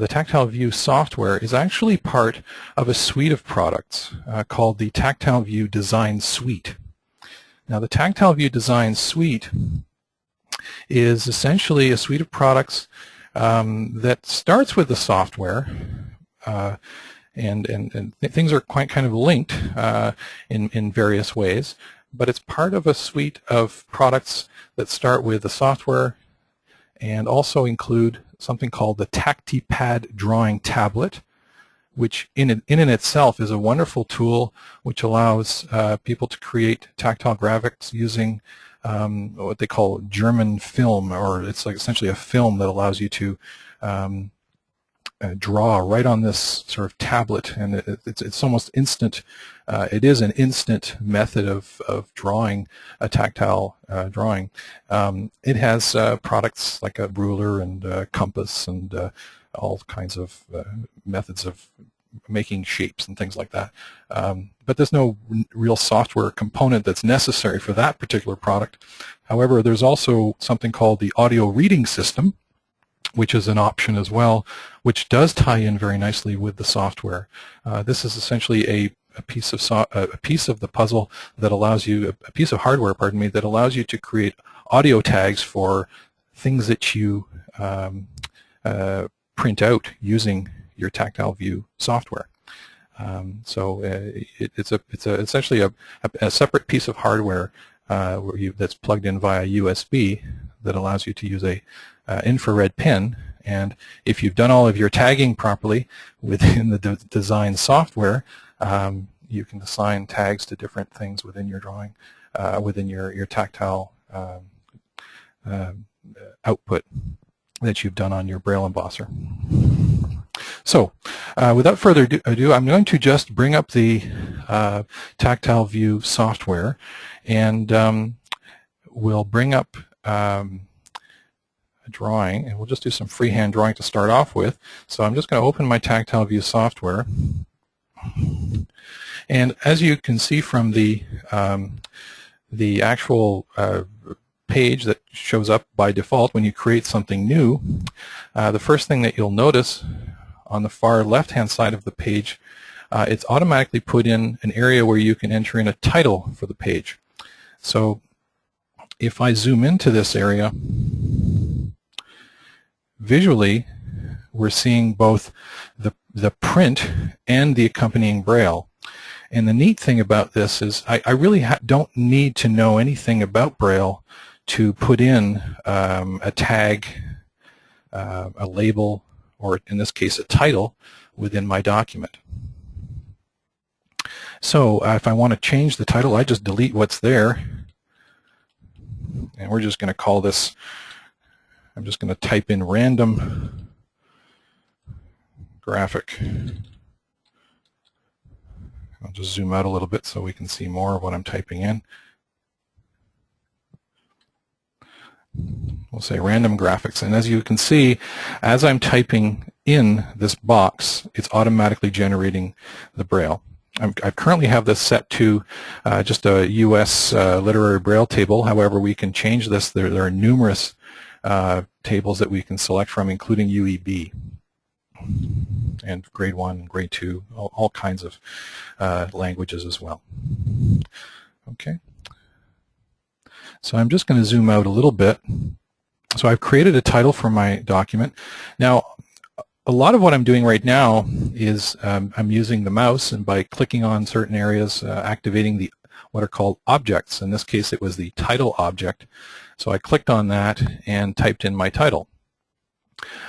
The TactileView software is actually part of a suite of products called the TactileView Design Suite. Now, the TactileView Design Suite is essentially a suite of products that starts with the software, and things are quite kind of linked in various ways, but it's part of a suite of products that start with the software and also include something called the Tactile drawing tablet, which in and itself is a wonderful tool which allows people to create tactile graphics using what they call German film, or it's like essentially a film that allows you to draw right on this sort of tablet, and it's almost instant. It is an instant method of drawing a tactile drawing. It has products like a ruler and a compass and all kinds of methods of making shapes and things like that. But there's no real software component that's necessary for that particular product. However, there's also something called the audio reading system, which is an option as well, which does tie in very nicely with the software. This is essentially a piece of the puzzle that allows you, a piece of hardware, pardon me, that allows you to create audio tags for things that you print out using your TactileView software. It's essentially a separate piece of hardware that's plugged in via USB that allows you to use a infrared pen, and if you've done all of your tagging properly within the design software, you can assign tags to different things within your drawing, within your tactile output that you've done on your Braille embosser. So, without further ado, I'm going to just bring up the TactileView software, and we'll bring up a drawing, and we'll just do some freehand drawing to start off with. So I'm just going to open my TactileView software, and as you can see from the actual page that shows up by default when you create something new, the first thing that you'll notice on the far left-hand side of the page, it's automatically put in an area where you can enter in a title for the page. So if I zoom into this area, visually we're seeing both the print and the accompanying Braille. And the neat thing about this is I really don't need to know anything about Braille to put in a tag, a label, or in this case a title within my document. So if I want to change the title, I just delete what's there, and we're just going to call this, I'm just going to type in random graphic. I'll just zoom out a little bit so we can see more of what I'm typing in. We'll say random graphics, and as you can see, as I'm typing in this box, it's automatically generating the Braille. I currently have this set to just a US literary Braille table. However, we can change this. There are numerous tables that we can select from, including UEB and grade 1 and grade 2, all kinds of languages as well. Okay. So I'm just going to zoom out a little bit. So I've created a title for my document. Now, a lot of what I'm doing right now is I'm using the mouse, and by clicking on certain areas, activating what are called objects. In this case, it was the title object. So I clicked on that and typed in my title.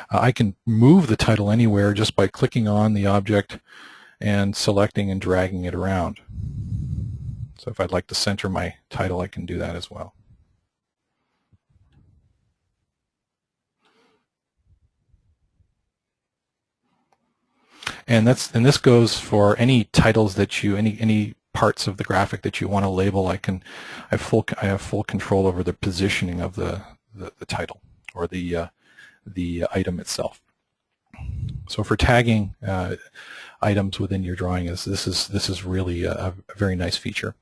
I can move the title anywhere just by clicking on the object and selecting and dragging it around. So if I'd like to center my title, I can do that as well. And this goes for any titles that you, any parts of the graphic that you want to label. I have full control over the positioning of the title or the item itself. So for tagging items within your drawing, this is really a very nice feature.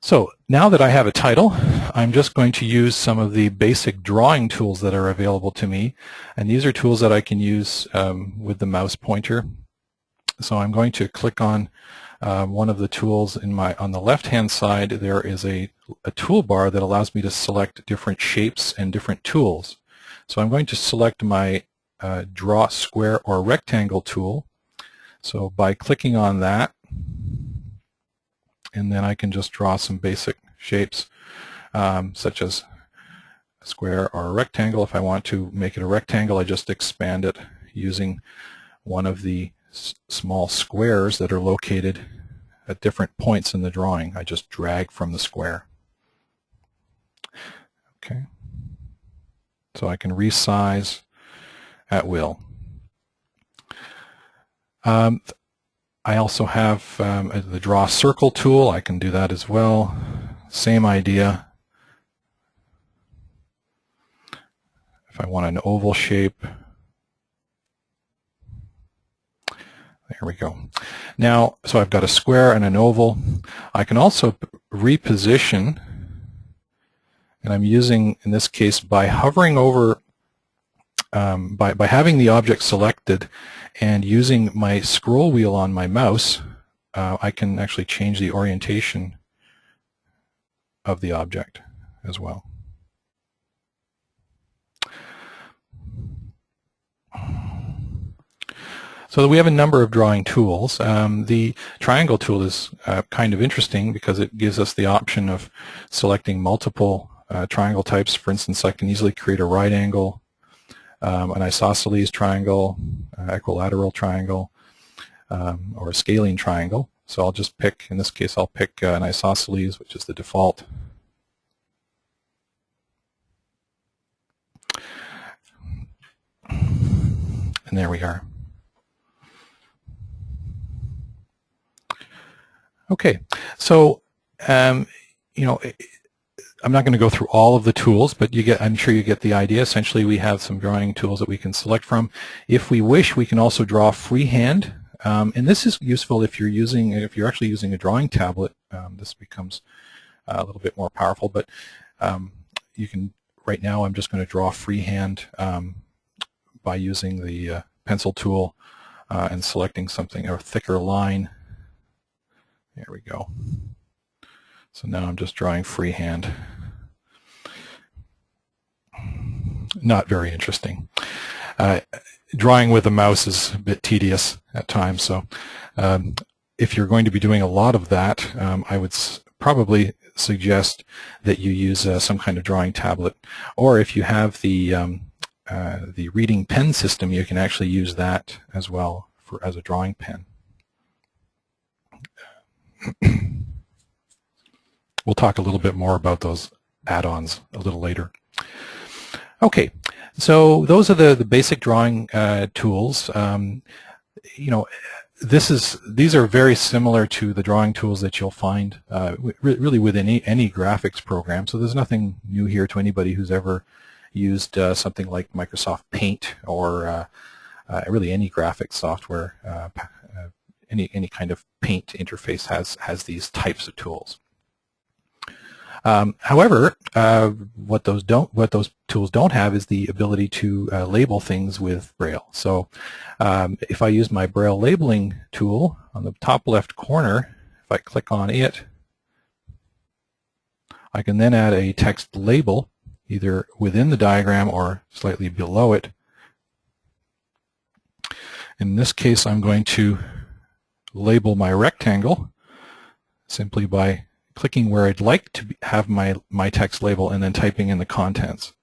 So now that I have a title, I'm just going to use some of the basic drawing tools that are available to me, and these are tools that I can use with the mouse pointer. So I'm going to click on one of the tools on the left-hand side. There is a toolbar that allows me to select different shapes and different tools. So I'm going to select my Draw Square or Rectangle tool. So by clicking on that, and then I can just draw some basic shapes such as a square or a rectangle. If I want to make it a rectangle, I just expand it using one of the small squares that are located at different points in the drawing. I just drag from the square. Okay. So I can resize at will. I also have the Draw Circle tool. I can do that as well. Same idea. If I want an oval shape, there we go. Now, so I've got a square and an oval. I can also reposition, and I'm using, in this case, by hovering over, by having the object selected and using my scroll wheel on my mouse, I can actually change the orientation of the object as well. So we have a number of drawing tools. The triangle tool is kind of interesting because it gives us the option of selecting multiple triangle types. For instance, I can easily create a right angle, an isosceles triangle, equilateral triangle, or a scaling triangle. So I'll just pick, in this case I'll pick an isosceles, which is the default. And there we are. Okay, so you know, I'm not going to go through all of the tools, but I'm sure you get the idea. Essentially, we have some drawing tools that we can select from. If we wish, we can also draw freehand, and this is useful if you're actually using a drawing tablet. This becomes a little bit more powerful, but you can. Right now, I'm just going to draw freehand by using the pencil tool and selecting something, a thicker line. There we go. So now I'm just drawing freehand. Not very interesting. Drawing with a mouse is a bit tedious at times, so if you're going to be doing a lot of that, I would probably suggest that you use some kind of drawing tablet, or if you have the reading pen system, you can actually use that as well as a drawing pen. We'll talk a little bit more about those add-ons a little later. Okay, so those are the basic drawing tools. You know, these are very similar to the drawing tools that you'll find really with any graphics program. So there's nothing new here to anybody who's ever used something like Microsoft Paint or really any graphics software. Any kind of paint interface has these types of tools. However, what those tools don't have is the ability to label things with Braille. So if I use my Braille Labeling tool on the top left corner, if I click on it, I can then add a text label either within the diagram or slightly below it. In this case, I'm going to label my rectangle simply by clicking where I'd like to have my text label and then typing in the contents.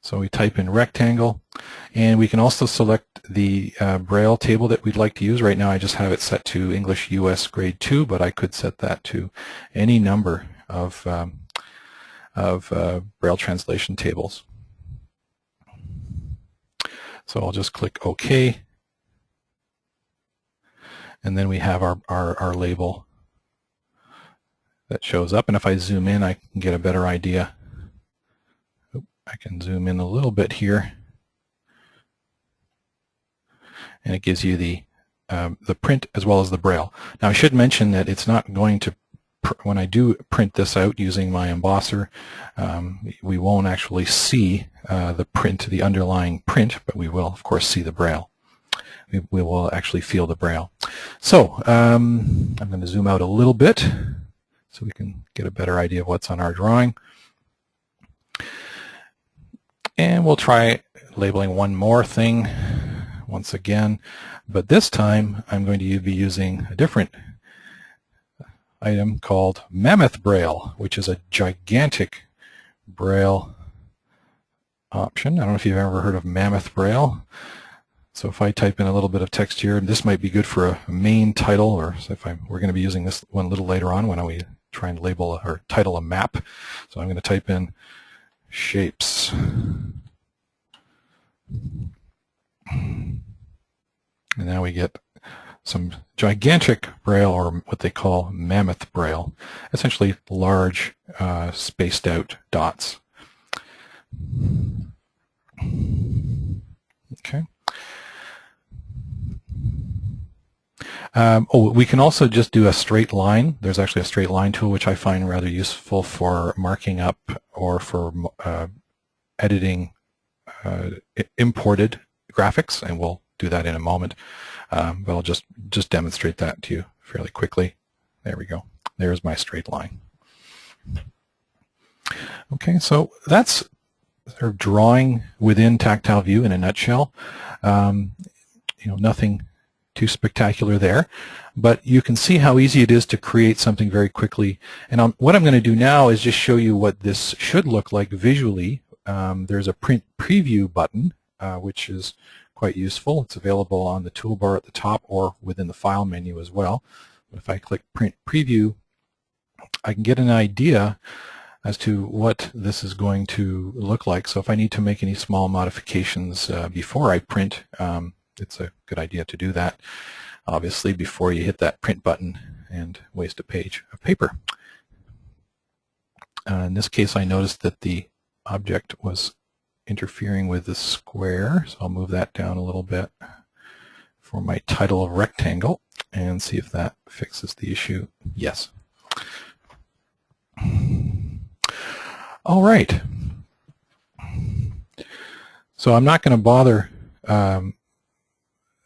So we type in rectangle, and we can also select the Braille table that we'd like to use. Right now I just have it set to English US Grade 2, but I could set that to any number of Braille translation tables. So I'll just click OK, and then we have our label that shows up. And if I zoom in, I can get a better idea. I can zoom in a little bit here, and it gives you the the print as well as the Braille. Now I should mention that it's not going to, when I do print this out using my embosser, we won't actually see the print, the underlying print, but we will of course see the Braille. We will actually feel the Braille. So I'm going to zoom out a little bit so we can get a better idea of what's on our drawing. And we'll try labeling one more thing once again, but this time I'm going to be using a different item called Mammoth Braille, which is a gigantic Braille option. I don't know if you've ever heard of Mammoth Braille. So if I type in a little bit of text here, and this might be good for a main title, or if we're going to be using this one a little later on when we try and label or title a map. So I'm going to type in shapes. And now we get some gigantic Braille, or what they call Mammoth Braille, essentially large spaced out dots. Okay. We can also just do a straight line. There's actually a straight line tool which I find rather useful for marking up or for editing imported graphics, and we'll do that in a moment. But I'll just demonstrate that to you fairly quickly. There we go. There's my straight line. Okay, so that's sort of drawing within TactileView in a nutshell. Nothing too spectacular there, but you can see how easy it is to create something very quickly. And what I'm going to do now is just show you what this should look like visually. There's a print preview button, which is quite useful. It's available on the toolbar at the top or within the file menu as well. But if I click print preview, I can get an idea as to what this is going to look like. So if I need to make any small modifications before I print, it's a good idea to do that, obviously, before you hit that print button and waste a page of paper. In this case, I noticed that the object was interfering with the square, so I'll move that down a little bit for my title of rectangle and see if that fixes the issue. Yes. All right. So I'm not going to bother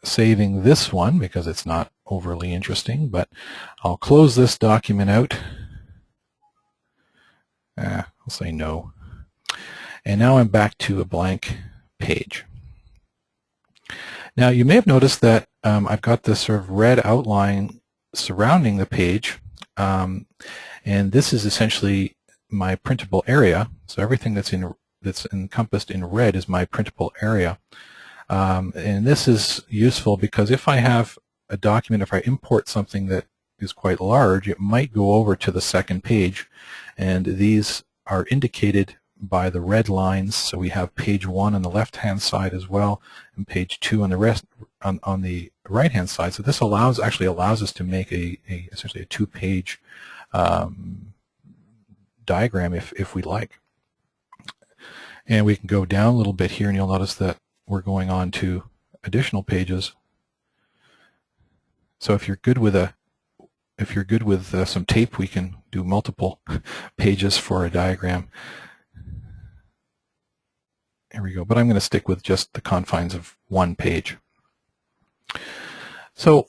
saving this one because it's not overly interesting, but I'll close this document out. I'll say no. And now I'm back to a blank page. Now you may have noticed that I've got this sort of red outline surrounding the page, and this is essentially my printable area. So everything that's encompassed in red is my printable area. And this is useful because if I have a document, if I import something that is quite large, it might go over to the second page, and these are indicated by the red lines. So we have page 1 on the left-hand side as well, and page 2 on the right-hand side. So this actually allows us to make essentially a 2-page diagram if we like. And we can go down a little bit here, and you'll notice that we're going on to additional pages. So if you're good with some tape, we can do multiple pages for a diagram. There we go. But I'm going to stick with just the confines of 1 page. So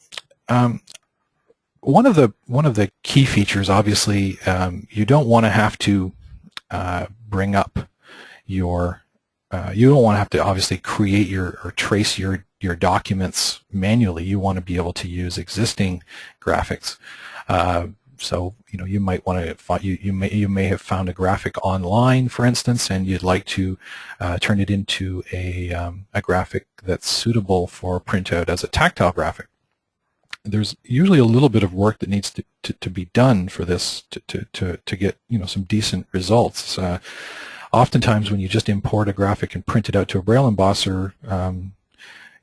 one of the key features, obviously, you don't want to have to bring up your you don't want to have to obviously create or trace your documents manually. You want to be able to use existing graphics. So you might want to find, you may have found a graphic online, for instance, and you'd like to turn it into a graphic that's suitable for printout as a tactile graphic. There's usually a little bit of work that needs to be done for this to get some decent results. Oftentimes, when you just import a graphic and print it out to a Braille embosser,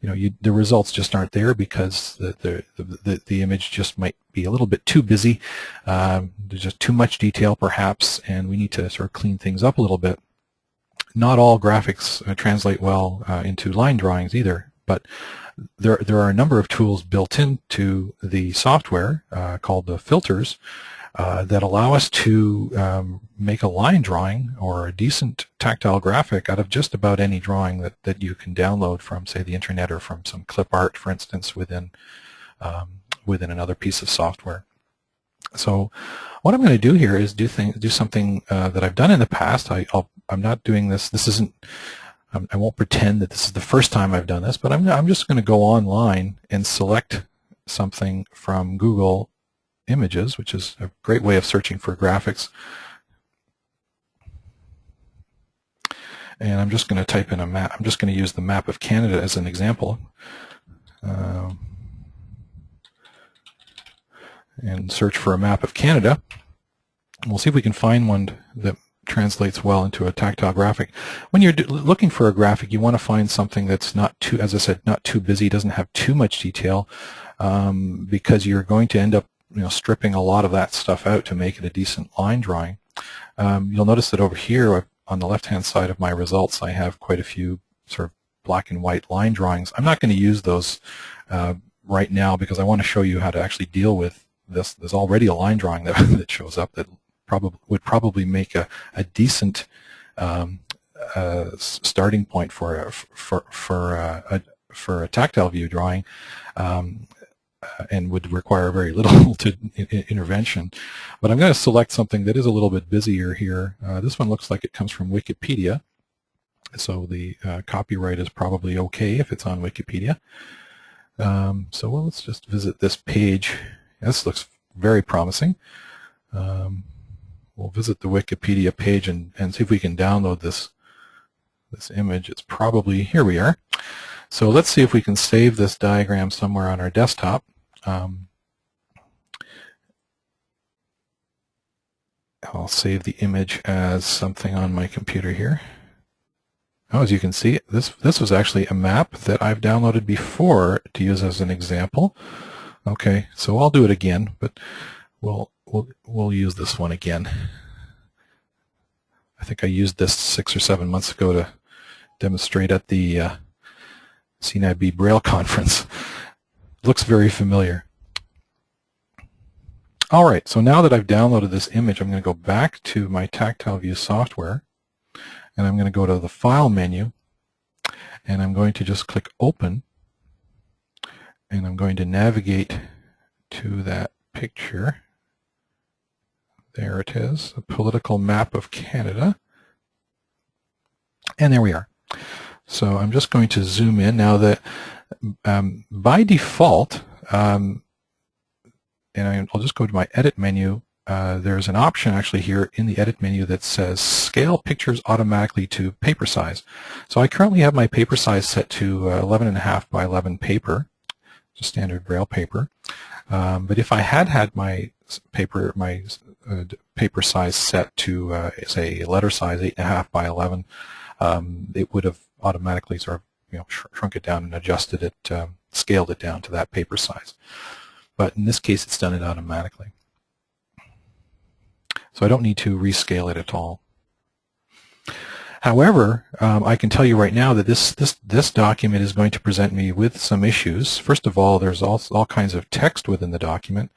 the results just aren't there because the image just might be a little bit too busy. There's just too much detail, perhaps, and we need to sort of clean things up a little bit. Not all graphics translate well into line drawings either, But there are a number of tools built into the software called the filters that allow us to make a line drawing or a decent tactile graphic out of just about any drawing that you can download from, say, the internet or from some clip art, for instance, within another piece of software. So what I'm going to do here is do something that I've done in the past. I'm not doing this. This isn't. I won't pretend that this is the first time I've done this, but I'm just going to go online and select something from Google Images, which is a great way of searching for graphics. And I'm just going to type in a map. I'm just going to use the map of Canada as an example. And search for a map of Canada. We'll see if we can find one that translates well into a tactile graphic. When you're looking for a graphic, you want to find something that's not too, as I said, not too busy, doesn't have too much detail, because you're going to end up stripping a lot of that stuff out to make it a decent line drawing. You'll notice that over here on the left-hand side of my results, I have quite a few sort of black and white line drawings. I'm not going to use those right now because I want to show you how to actually deal with this. There's already a line drawing that shows up that would probably make a decent starting point for a tactile view drawing, and would require very little intervention. But I'm going to select something that is a little bit busier here. This one looks like it comes from Wikipedia, so the copyright is probably okay if it's on Wikipedia. So let's just visit this page. This looks very promising. We'll visit the Wikipedia page and see if we can download this image. It's probably, here we are. So let's see if we can save this diagram somewhere on our desktop. I'll save the image as something on my computer here. Oh, as you can see, this was actually a map that I've downloaded before to use as an example. Okay, so I'll do it again, but we'll use this one again. I think I used this 6 or 7 months ago to demonstrate at the CNIB Braille conference. Looks very familiar. All right, so now that I've downloaded this image, I'm going to go back to my TactileView software, and I'm going to go to the File menu, and I'm going to just click Open, and I'm going to navigate to that picture. There it is, a political map of Canada. And there we are. So I'm just going to zoom in. Now that by default, and I'll just go to my Edit menu, there's an option actually here in the Edit menu that says Scale Pictures Automatically to Paper Size. So I currently have my paper size set to 11.5 by 11 paper, just standard Braille paper. But if I had my paper size set to say letter size 8.5 by 11, it would have automatically sort of shrunk it down and adjusted it, scaled it down to that paper size. But in this case, it's done it automatically. So I don't need to rescale it at all. However, I can tell you right now that this document is going to present me with some issues. First of all, there's all kinds of text within the document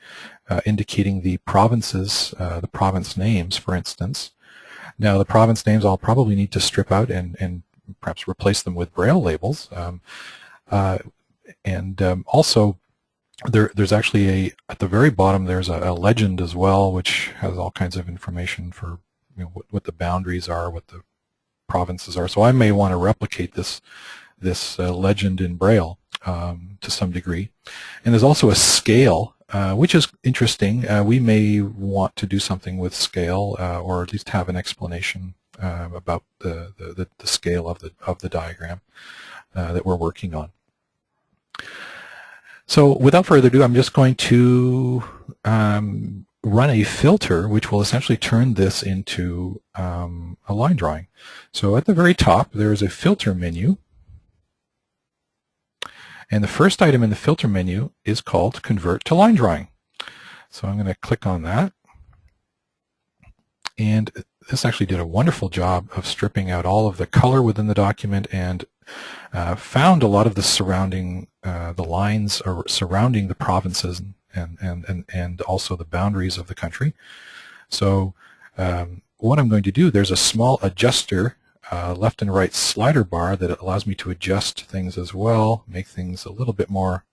indicating the provinces, the province names, for instance. Now, the province names I'll probably need to strip out and perhaps replace them with Braille labels. Also, there's actually at the very bottom there's a legend as well, which has all kinds of information for what the boundaries are, what the provinces are. So I may want to replicate this legend in Braille to some degree. And there's also a scale, which is interesting. We may want to do something with scale, or at least have an explanation about the scale of the diagram that we're working on. So without further ado, I'm just going to run a filter which will essentially turn this into a line drawing. So at the very top there is a filter menu, and the first item in the filter menu is called Convert to Line Drawing. So I'm going to click on that, and this actually did a wonderful job of stripping out all of the color within the document and found a lot of the surrounding, the lines surrounding the provinces and also the boundaries of the country. So what I'm going to do, there's a small adjuster left and right slider bar that allows me to adjust things as well, make things a little bit more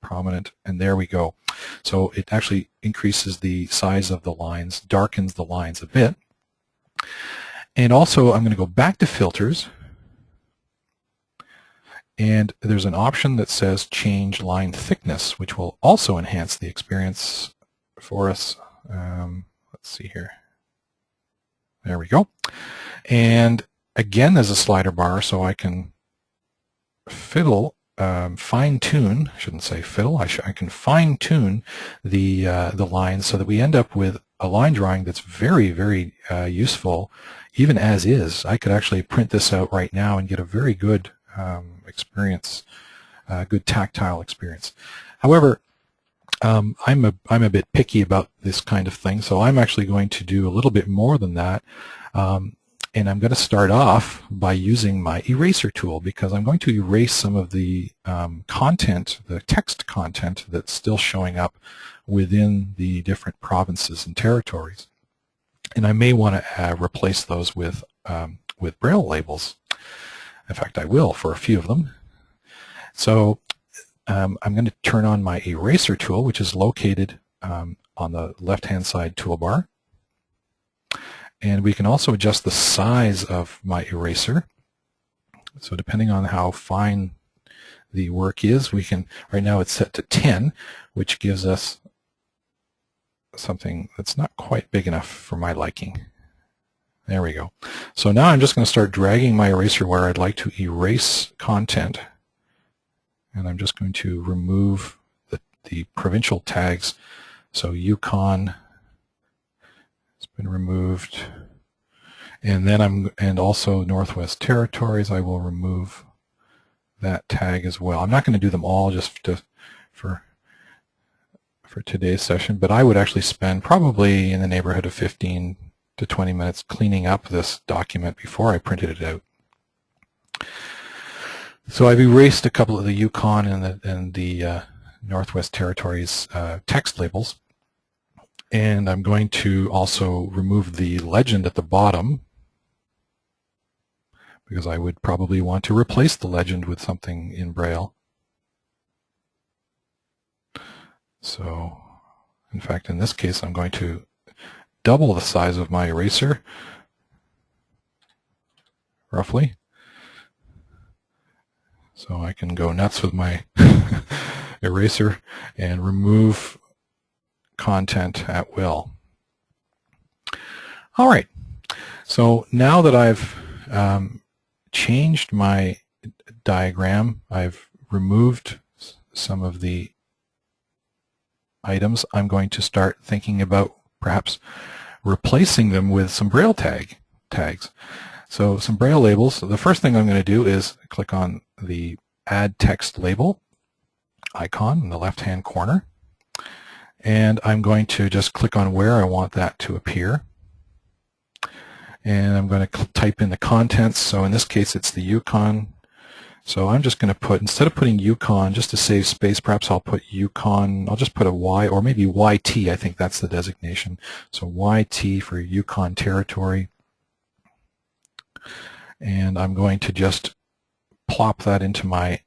prominent, and there we go. So it actually increases the size of the lines, darkens the lines a bit. And also I'm going to go back to filters, and there's an option that says change line thickness, which will also enhance the experience for us. Let's see here. There we go. And again, there's a slider bar, so I can fiddle, fine-tune, I shouldn't say fiddle, I can fine-tune the lines so that we end up with a line drawing that's very, very useful, even as is. I could actually print this out right now and get a very good experience, good tactile experience. However, I'm a bit picky about this kind of thing, so I'm actually going to do a little bit more than that. And I'm going to start off by using my eraser tool, because I'm going to erase some of the content, the text content that's still showing up within the different provinces and territories. And I may want to replace those with Braille labels. In fact, I will for a few of them. So I'm going to turn on my eraser tool, which is located on the left-hand side toolbar. And we can also adjust the size of my eraser. So depending on how fine the work is, we can, right now it's set to 10, which gives us something that's not quite big enough for my liking. There we go. So now I'm just going to start dragging my eraser where I'd like to erase content. And I'm just going to remove the provincial tags. So Yukon been removed, and then and also Northwest Territories, I will remove that tag as well. I'm not going to do them all just for today's session, but I would actually spend probably in the neighborhood of 15 to 20 minutes cleaning up this document before I printed it out. So I've erased a couple of the Yukon and the Northwest Territories text labels. And I'm going to also remove the legend at the bottom, because I would probably want to replace the legend with something in Braille. So, in fact, in this case, I'm going to double the size of my eraser, roughly. So I can go nuts with my eraser and remove content at will. All right, so now that I've changed my diagram, I've removed some of the items, I'm going to start thinking about perhaps replacing them with some Braille tags. So some Braille labels. So the first thing I'm going to do is click on the Add Text Label icon in the left-hand corner. And I'm going to just click on where I want that to appear. And I'm going to type in the contents. So in this case, it's the Yukon. So I'm just going to put, instead of putting Yukon, just to save space, perhaps I'll put Yukon, I'll just put a Y, or maybe YT, I think that's the designation. So YT for Yukon Territory. And I'm going to just plop that into my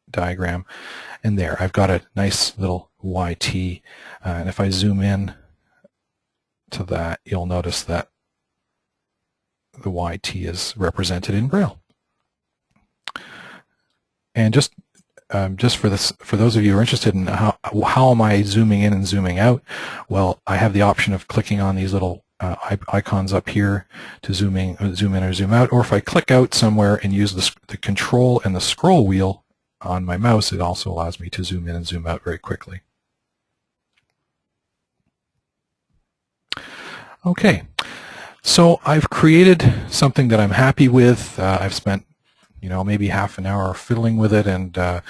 diagram. And there, I've got a nice little YT, and if I zoom in to that, you'll notice that the YT is represented in Braille. And just for those of you who are interested in how am I zooming in and zooming out, well, I have the option of clicking on these little icons up here to zoom in or zoom out, or if I click out somewhere and use the control and the scroll wheel on my mouse, it also allows me to zoom in and zoom out very quickly. Okay, so I've created something that I'm happy with. I've spent, maybe half an hour fiddling with it and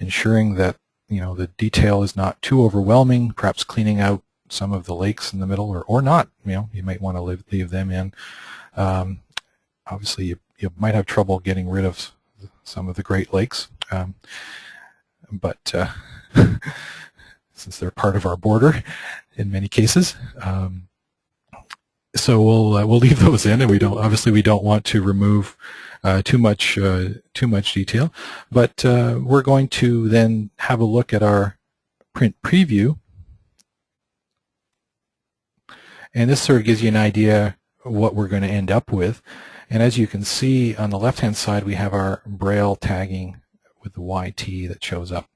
ensuring that, the detail is not too overwhelming, perhaps cleaning out some of the lakes in the middle, or not. You might want to leave them in. Obviously, you might have trouble getting rid of some of the Great Lakes, but since they're part of our border in many cases. So we'll leave those in, and we don't want to remove too much detail. But we're going to then have a look at our print preview, and this sort of gives you an idea what we're going to end up with. And as you can see on the left-hand side, we have our Braille tagging with the YT that shows up.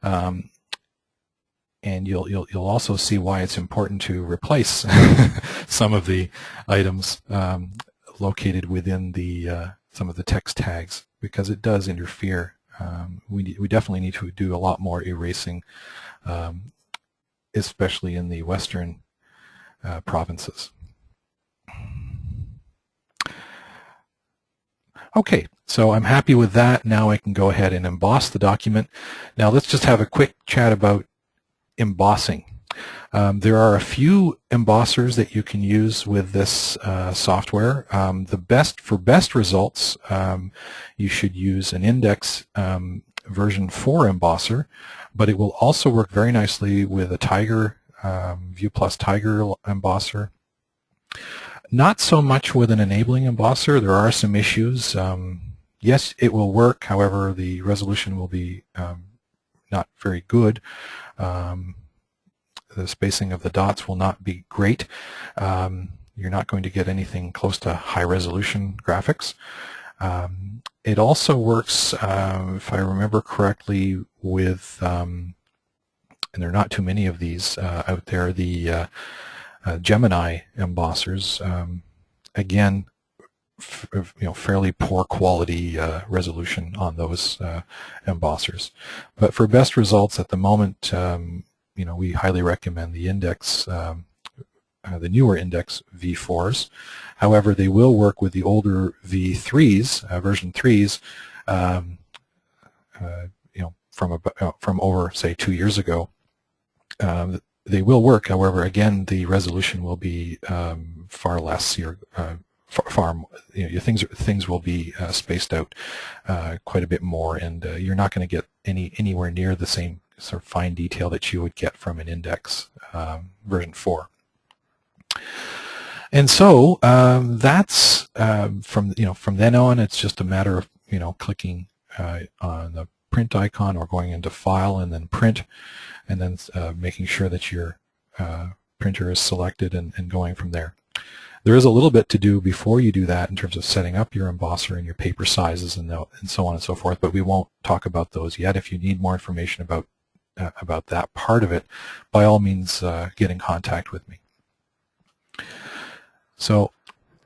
And you'll also see why it's important to replace some of the items located within the some of the text tags, because it does interfere. We definitely need to do a lot more erasing, especially in the western provinces. Okay, so I'm happy with that. Now I can go ahead and emboss the document. Now let's just have a quick chat about embossing. There are a few embossers that you can use with this software. For best results, you should use an Index version 4 embosser, but it will also work very nicely with a Tiger, View Plus Tiger embosser. Not so much with an enabling embosser. There are some issues. Yes, it will work. However, the resolution will be not very good. The spacing of the dots will not be great. You're not going to get anything close to high resolution graphics. It also works, if I remember correctly, with, and there are not too many of these out there, the Gemini embossers. Again, fairly poor quality resolution on those embossers. But for best results at the moment, we highly recommend the Index, the newer Index V4s. However, they will work with the older V3s, version 3s, from over, say, 2 years ago. They will work. However, again, the resolution will be far less. Things will be spaced out quite a bit more, and you're not going to get anywhere near the same sort of fine detail that you would get from an Index version 4. And so that's from then on, it's just a matter of clicking on the print icon or going into File and then Print, and then making sure that your printer is selected and going from there. There is a little bit to do before you do that in terms of setting up your embosser and your paper sizes and so on and so forth, but we won't talk about those yet. If you need more information about that part of it, by all means get in contact with me. So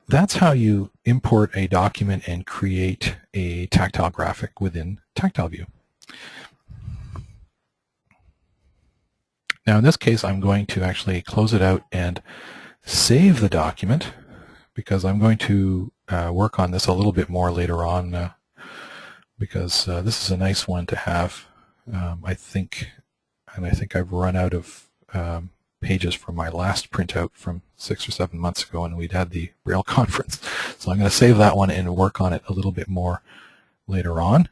that's how you import a document and create a tactile graphic within TactileView. Now in this case, I'm going to actually close it out and save the document, because I'm going to work on this a little bit more later on, because this is a nice one to have. I think I've run out of pages from my last printout from 6 or 7 months ago, and we'd had the Braille conference. So I'm going to save that one and work on it a little bit more later on.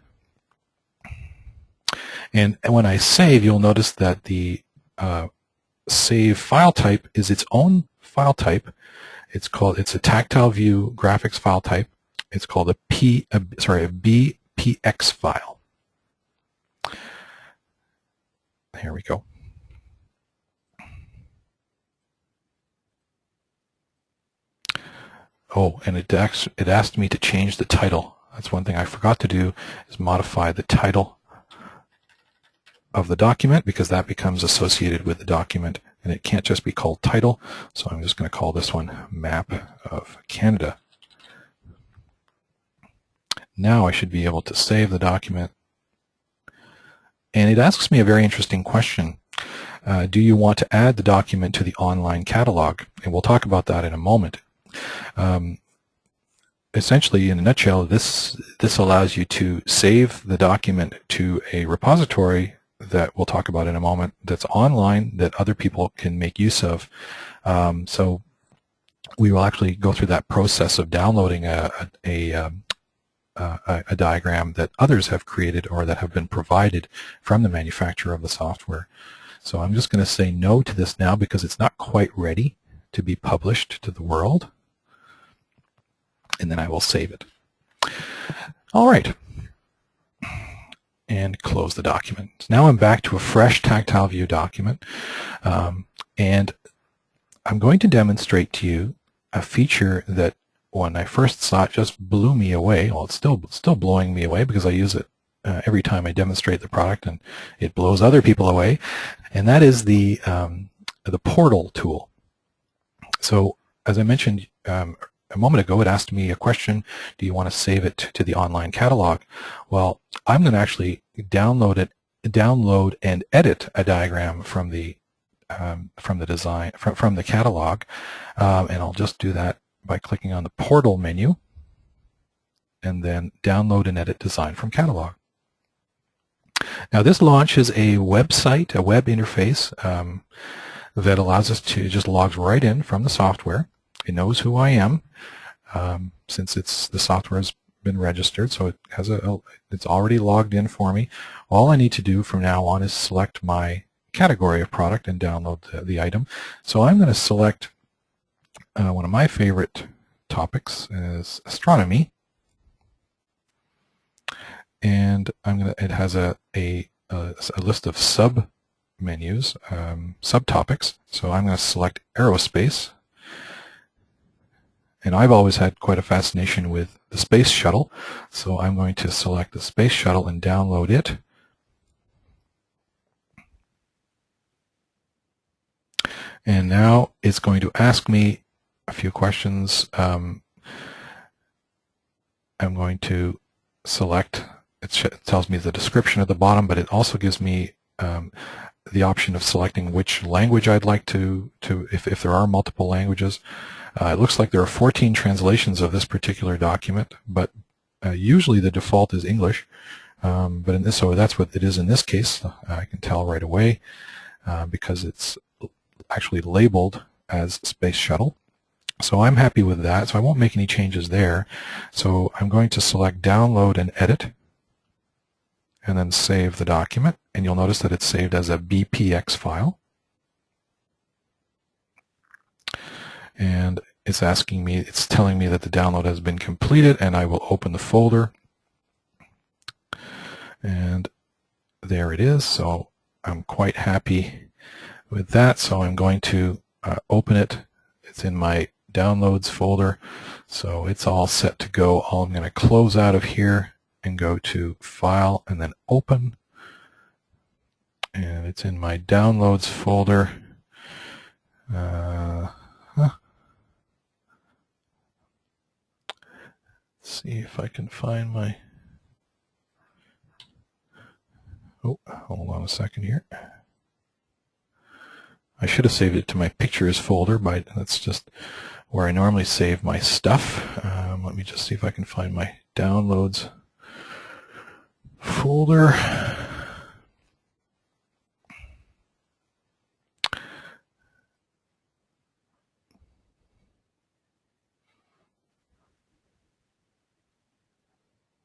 And when I save, you'll notice that the save file type is its own file type. It's a TactileView graphics file type. It's called a BPX file. Here we go. Oh, and it asked me to change the title. That's one thing I forgot to do, is modify the title of the document, because that becomes associated with the document, and it can't just be called title. So I'm just going to call this one Map of Canada. Now I should be able to save the document. And it asks me a very interesting question. Do you want to add the document to the online catalog? And we'll talk about that in a moment. Essentially, in a nutshell, this allows you to save the document to a repository that we'll talk about in a moment, that's online, that other people can make use of. So we will actually go through that process of downloading a a diagram that others have created or that have been provided from the manufacturer of the software. So I'm just going to say no to this now because it's not quite ready to be published to the world. And then I will save it. All right. And close the document. Now I'm back to a fresh TactileView document. And I'm going to demonstrate to you a feature that when I first saw it just blew me away. Well, it's still blowing me away because I use it every time I demonstrate the product, and it blows other people away. And that is the portal tool. So as I mentioned a moment ago, it asked me a question: do you want to save it to the online catalog? Well, I'm going to actually download and edit a diagram from the design from the catalog, and I'll just do that by clicking on the portal menu and then download and edit design from catalog. Now this launches a website, a web interface that allows us to just logs right in from the software. It knows who I am since the software has been registered, so it has it's already logged in for me. All I need to do from now on is select my category of product and download the item. So I'm going to select one of my favorite topics is astronomy, and it has a list of sub menus, subtopics. So I'm going to select aerospace, and I've always had quite a fascination with the space shuttle, so I'm going to select the space shuttle and download it. And now it's going to ask me a few questions. I'm going to select, it tells me the description at the bottom, but it also gives me the option of selecting which language I'd like to if there are multiple languages. It looks like there are 14 translations of this particular document, but usually the default is English. But in this, so that's what it is in this case. I can tell right away because it's actually labeled as Space Shuttle. So I'm happy with that, so I won't make any changes there. So I'm going to select Download and Edit, and then save the document. And you'll notice that it's saved as a BPX file. And it's asking me, it's telling me that the download has been completed, and I will open the folder. And there it is. So I'm quite happy with that. So I'm going to open it. It's in my downloads folder. So it's all set to go. I'm going to close out of here and go to File and then Open. And it's in my downloads folder. Let's see if I can find my... Oh, hold on a second here. I should have saved it to my Pictures folder, but that's just where I normally save my stuff. Let me just see if I can find my Downloads folder.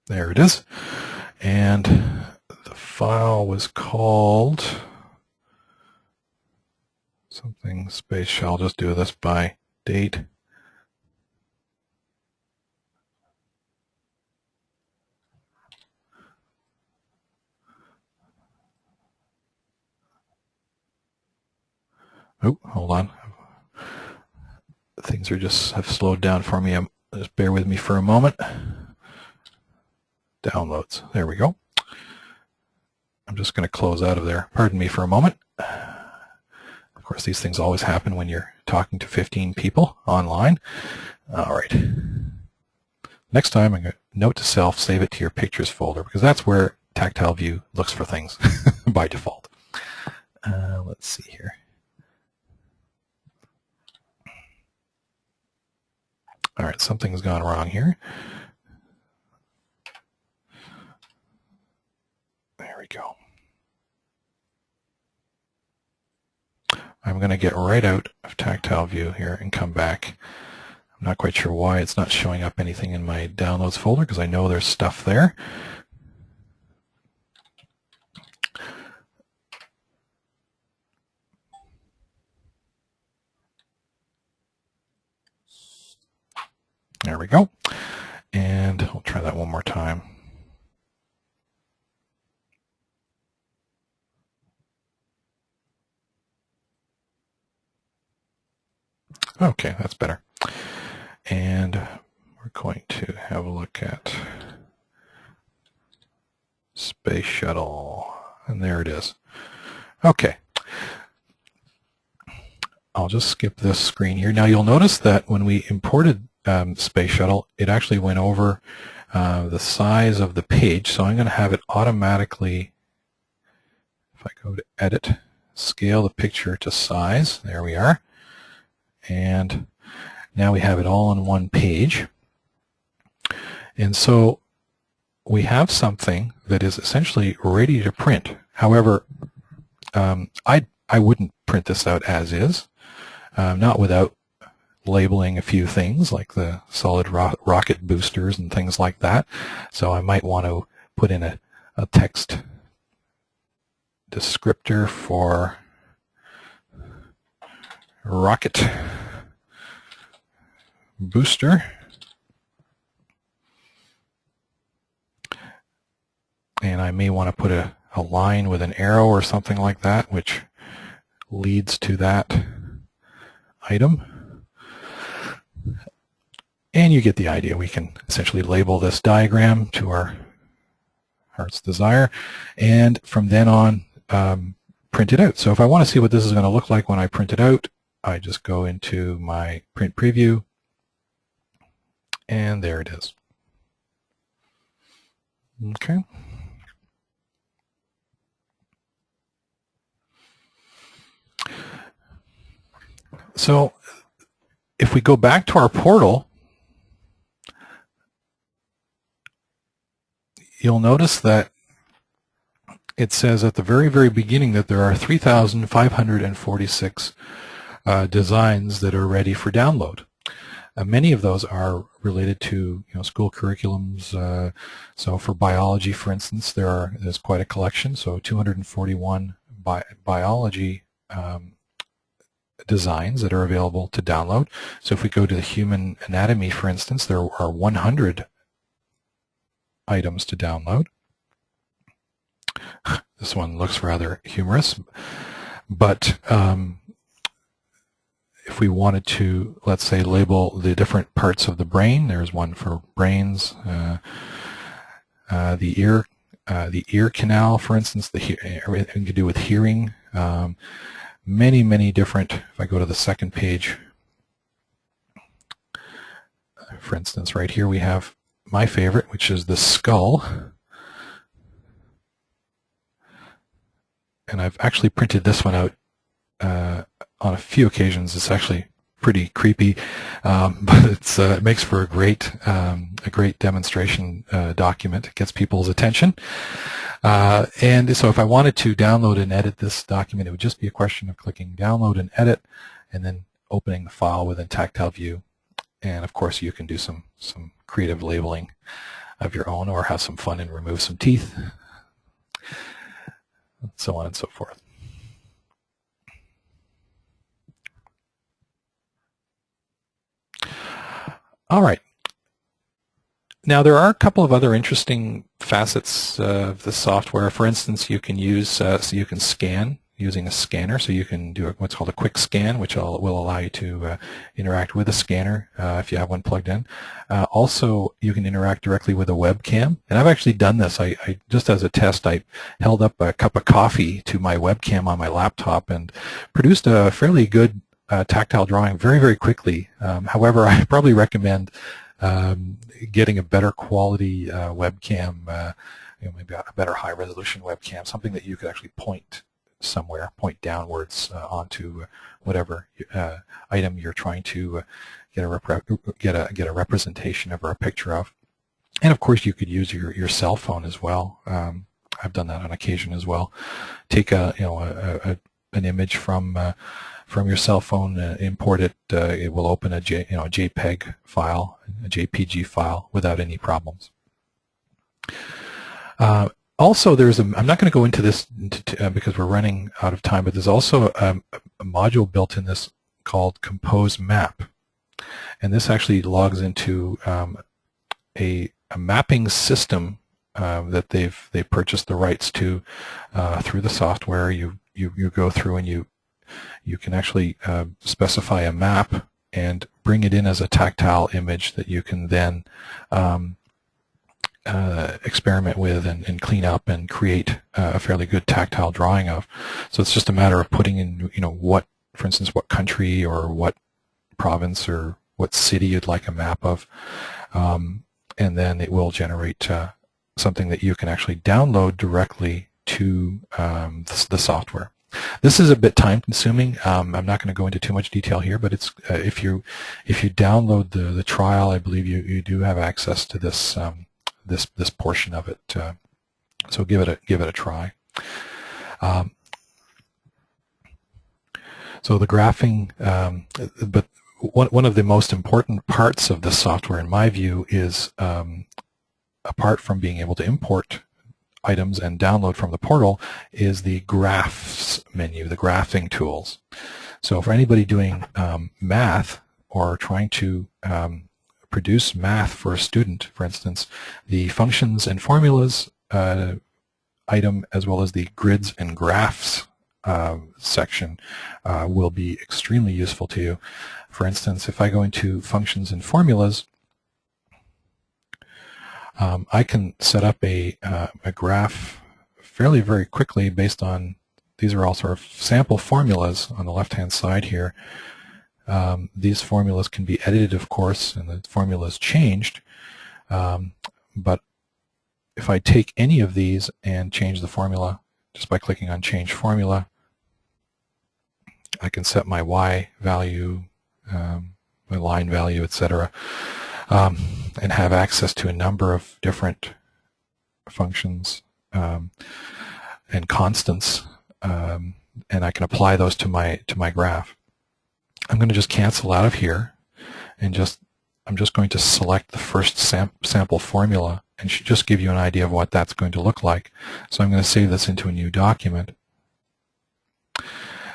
There it is. And the file was called something space shuttle. I'll just do this by date. Oh, hold on. Things have slowed down for me. Just bear with me for a moment. Downloads. There we go. I'm just going to close out of there. Pardon me for a moment. Of course, these things always happen when you're talking to 15 people online. All right. Next time, I'm going to note to self, save it to your Pictures folder, because that's where TactileView looks for things by default. Let's see here. All right, something's gone wrong here. There we go. I'm going to get right out of TactileView here and come back. I'm not quite sure why it's not showing up anything in my downloads folder, because I know there's stuff there. There we go. And we'll try that one more time. Okay, that's better. And we're going to have a look at Space Shuttle. And there it is. Okay. I'll just skip this screen here. Now you'll notice that when we imported Space Shuttle, it actually went over the size of the page. So I'm going to have it automatically, if I go to Edit, scale the picture to size. There we are. And now we have it all on one page. And so we have something that is essentially ready to print. However, I wouldn't print this out as is, not without labeling a few things like the solid rocket boosters and things like that. So I might want to put in a text descriptor for rocket booster. And I may want to put a line with an arrow or something like that, which leads to that item. And you get the idea. We can essentially label this diagram to our heart's desire, and from then on print it out. So if I want to see what this is going to look like when I print it out, I just go into my print preview, and there it is. Okay. So if we go back to our portal, you'll notice that it says at the very, very beginning that there are 3,546 designs that are ready for download. Many of those are related to school curriculums. So for biology, for instance, there's quite a collection. So 241 biology designs that are available to download. So if we go to the human anatomy, for instance, there are 100 items to download. This one looks rather humorous, but if we wanted to, let's say, label the different parts of the brain, there's one for brains, the ear canal, for instance, everything to do with hearing. Many, many different. If I go to the second page, for instance, right here we have my favorite, which is the skull. And I've actually printed this one out on a few occasions. It's actually pretty creepy, but it makes for a great demonstration document. It gets people's attention. And so if I wanted to download and edit this document, it would just be a question of clicking download and edit, and then opening the file within TactileView. And of course, you can do some creative labeling of your own, or have some fun and remove some teeth, so on and so forth. All right. Now there are a couple of other interesting facets of the software. For instance, you can use so you can scan using a scanner. So you can do what's called a quick scan, which will allow you to interact with a scanner if you have one plugged in. Also, you can interact directly with a webcam. And I've actually done this. I just as a test, I held up a cup of coffee to my webcam on my laptop and produced a fairly good tactile drawing very, very quickly. However, I probably recommend getting a better quality webcam, maybe a better high resolution webcam, something that you could actually point somewhere, point downwards onto whatever item you're trying to get a representation of or a picture of. And of course, you could use your cell phone as well. I've done that on occasion as well. Take an image from from your cell phone, import it. It will open a JPEG file, a JPG file, without any problems. Also, I'm not going to go into this because we're running out of time, but there's also a module built in this called Compose Map. And this actually logs into a mapping system that they've purchased the rights to through the software. You go through and you can actually specify a map and bring it in as a tactile image that you can then experiment with and clean up and create a fairly good tactile drawing of. So it's just a matter of putting in, what, for instance, what country or what province or what city you'd like a map of, and then it will generate something that you can actually download directly to the software. This is a bit time-consuming. I'm not going to go into too much detail here, but it's if you download the trial, I believe you do have access to this this portion of it. So give it a try. So the graphing, but one of the most important parts of the software, in my view, is apart from being able to import items and download from the portal, is the graphs menu, the graphing tools. So for anybody doing math or trying to produce math for a student, for instance, the functions and formulas item, as well as the grids and graphs section, will be extremely useful to you. For instance, if I go into functions and formulas, I can set up a graph very quickly based on, these are all sort of sample formulas on the left-hand side here. These formulas can be edited, of course, and the formulas changed. But if I take any of these and change the formula just by clicking on Change Formula, I can set my Y value, my line value, etc., and have access to a number of different functions and constants, and I can apply those to my graph. I'm going to just cancel out of here, and I'm just going to select the first sample formula, and should just give you an idea of what that's going to look like. So I'm going to save this into a new document.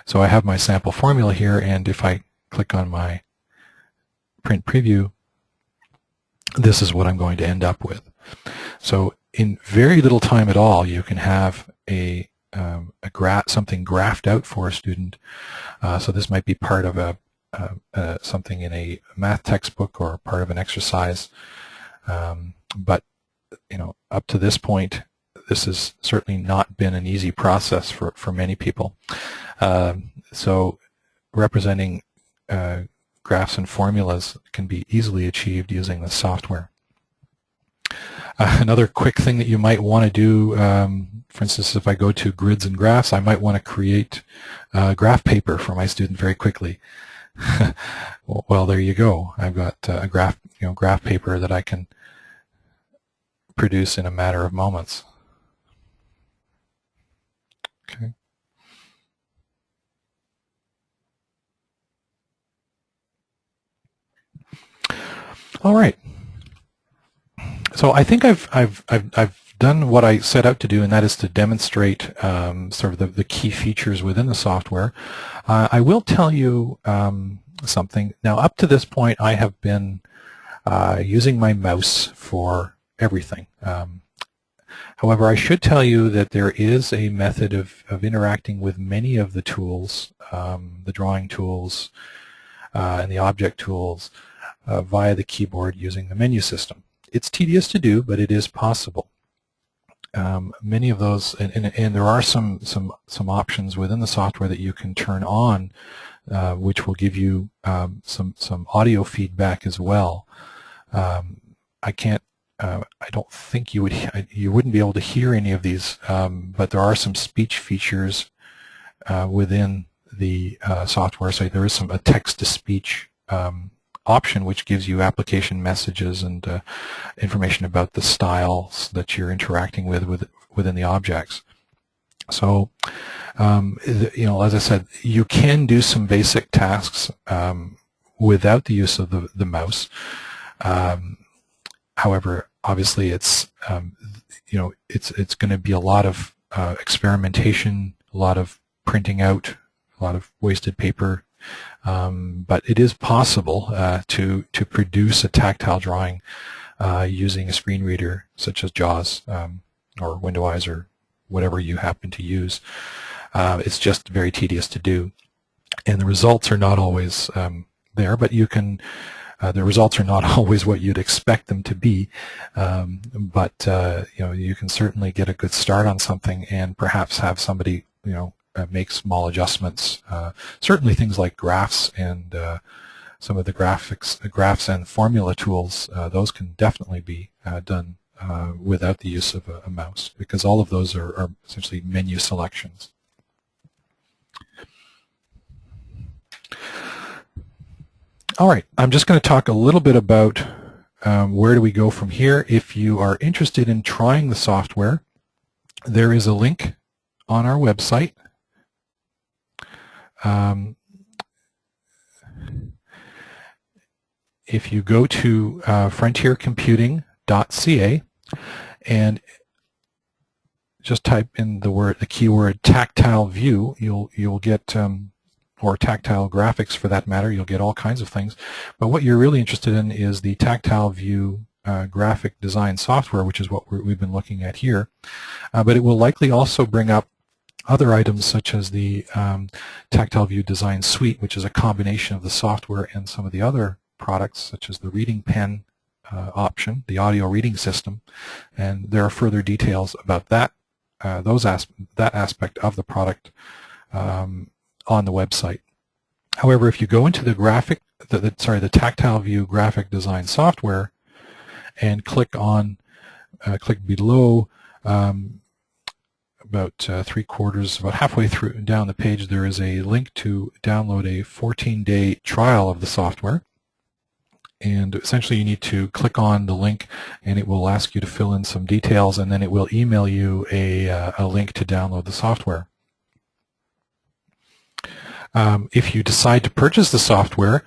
So I have my sample formula here, and if I click on my print preview, this is what I'm going to end up with. So in very little time at all, you can have something graphed out for a student. So this might be part of something in a math textbook or part of an exercise. But up to this point, this has certainly not been an easy process for many people. So representing graphs and formulas can be easily achieved using the software. Another quick thing that you might want to do, for instance, if I go to grids and graphs, I might want to create graph paper for my student very quickly. Well, there you go. I've got a graph paper that I can produce in a matter of moments. Okay. All right. So I think I've done what I set out to do, and that is to demonstrate sort of the key features within the software. I will tell you something. Now, up to this point, I have been using my mouse for everything. However, I should tell you that there is a method of interacting with many of the tools, the drawing tools and the object tools, via the keyboard using the menu system. It's tedious to do, but it is possible. Many of those, and there are some options within the software that you can turn on, which will give you some audio feedback as well. I don't think you wouldn't be able to hear any of these, but there are some speech features within the software. So there is a text-to-speech option which gives you application messages and information about the styles that you're interacting with within the objects. So, as I said, you can do some basic tasks without the use of the mouse. However, obviously, it's it's going to be a lot of experimentation, a lot of printing out, a lot of wasted paper. But it is possible to produce a tactile drawing using a screen reader such as JAWS or Window-Eyes or whatever you happen to use. It's just very tedious to do, and the results are not always there. But you can. The results are not always what you'd expect them to be, but you can certainly get a good start on something and perhaps have somebody make small adjustments. Certainly things like graphs and some of the graphs and formula tools, those can definitely be done without the use of a mouse, because all of those are essentially menu selections. All right, I'm just going to talk a little bit about where do we go from here. If you are interested in trying the software, there is a link on our website. If you go to frontiercomputing.ca and just type in the keyword TactileView, you'll get or tactile graphics for that matter, you'll get all kinds of things. But what you're really interested in is the TactileView graphic design software, which is what we've been looking at here. But it will likely also bring up other items such as the TactileView Design Suite, which is a combination of the software and some of the other products, such as the reading pen option, the audio reading system, and there are further details about that that aspect of the product on the website. However, if you go into the TactileView graphic design software and click below about about halfway down the page, there is a link to download a 14-day trial of the software. And essentially you need to click on the link and it will ask you to fill in some details, and then it will email you a link to download the software. If you decide to purchase the software,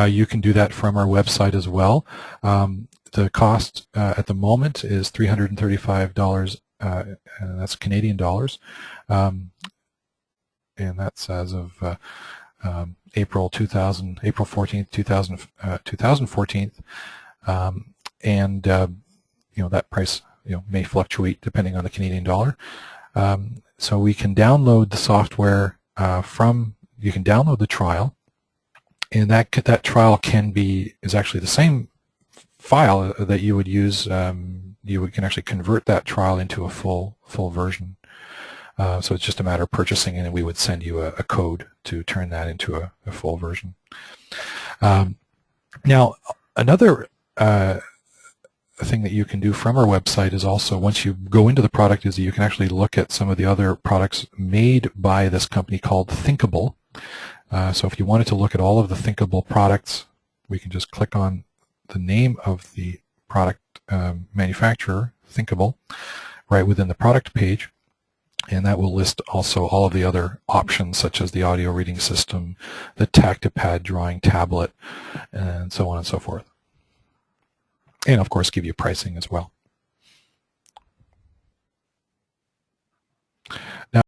you can do that from our website as well. The cost at the moment is $335, and that's Canadian dollars, and that's as of April 14th, 2014, and that price may fluctuate depending on the Canadian dollar. So we can download the software you can download the trial, and that trial is actually the same file that you would use. You can actually convert that trial into a full version. So it's just a matter of purchasing it, and we would send you a code to turn that into a full version. Now, another thing that you can do from our website is also, once you go into the product, is that you can actually look at some of the other products made by this company called Thinkable. So if you wanted to look at all of the Thinkable products, we can just click on the name of the product manufacturer, Thinkable, right within the product page, and that will list also all of the other options, such as the audio reading system, the Tactipad drawing tablet, and so on and so forth. And of course give you pricing as well.